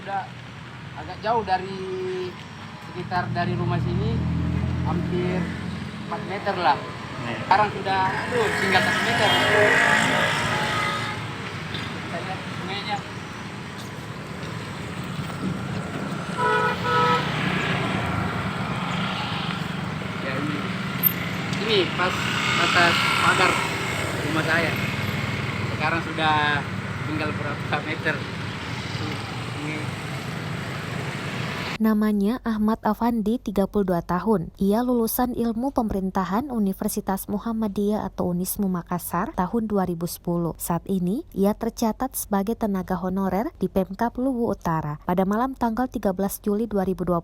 Sudah agak jauh dari sekitar dari rumah sini, hampir 4 meter lah. Sekarang sudah tinggal 1 meter. Kita lihat sungainya. Ya ini pas atas pagar rumah saya. Sekarang sudah tinggal berapa meter. Namanya Ahmad Afandi, 32 tahun. Ia lulusan Ilmu Pemerintahan Universitas Muhammadiyah atau Unismu Makassar tahun 2010. Saat ini, ia tercatat sebagai tenaga honorer di Pemkab Luwu Utara. Pada malam tanggal 13 Juli 2020,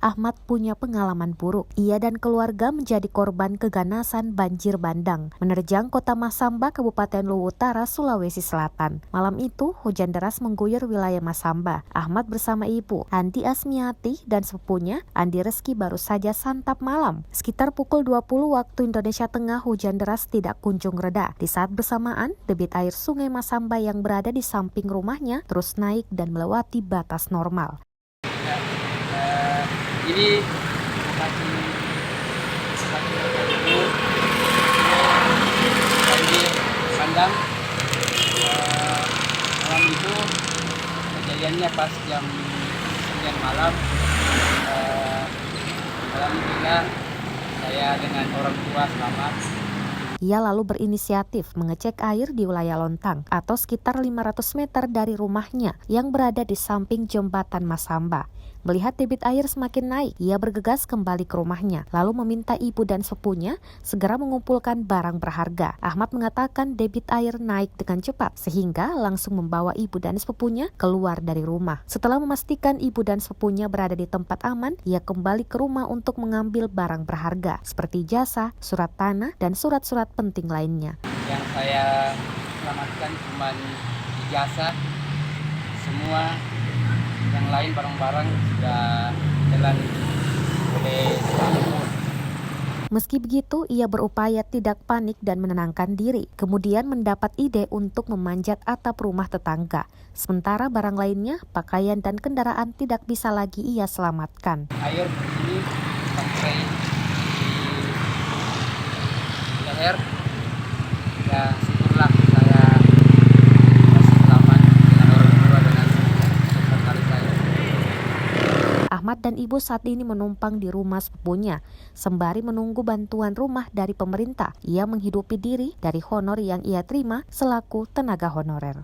Ahmad punya pengalaman buruk. Ia dan keluarga menjadi korban keganasan banjir bandang menerjang kota Masamba, Kabupaten Luwu Utara, Sulawesi Selatan. Malam itu, hujan deras mengguyur wilayah Masamba. Ahmad bersama ibu, Andi Asmiati, dan sepupunya, Andi Reski, baru saja santap malam. Sekitar pukul 20 waktu Indonesia Tengah, hujan deras tidak kunjung reda. Di saat bersamaan, debit air sungai Masamba yang berada di samping rumahnya terus naik dan melewati batas normal. Ini banjir bandang. Malam itu kejadiannya pas jam 9 malam. Alhamdulillah saya dengan orang tua selamat. Ia lalu berinisiatif mengecek air di wilayah Lontang atau sekitar 500 meter dari rumahnya yang berada di samping jembatan Masamba. Melihat debit air semakin naik, ia bergegas kembali ke rumahnya, lalu meminta ibu dan sepupunya segera mengumpulkan barang berharga. Ahmad mengatakan debit air naik dengan cepat, sehingga langsung membawa ibu dan sepupunya keluar dari rumah. Setelah memastikan ibu dan sepupunya berada di tempat aman, ia kembali ke rumah untuk mengambil barang berharga, seperti jasa, surat tanah, dan surat-surat penting lainnya. Yang saya selamatkan cuma ijazah, semua yang lain barang-barang sudah jalan oleh suamiku. Meski begitu, ia berupaya tidak panik dan menenangkan diri. Kemudian mendapat ide untuk memanjat atap rumah tetangga. Sementara barang lainnya, pakaian dan kendaraan tidak bisa lagi ia selamatkan. Air di sini sampai di leher. Ya syukurlah saya masih selamat dengan orang tua dengan sekretaris saya. Ahmad dan ibu saat ini menumpang di rumah sepupunya, sembari menunggu bantuan rumah dari pemerintah. Ia menghidupi diri dari honor yang ia terima selaku tenaga honorer.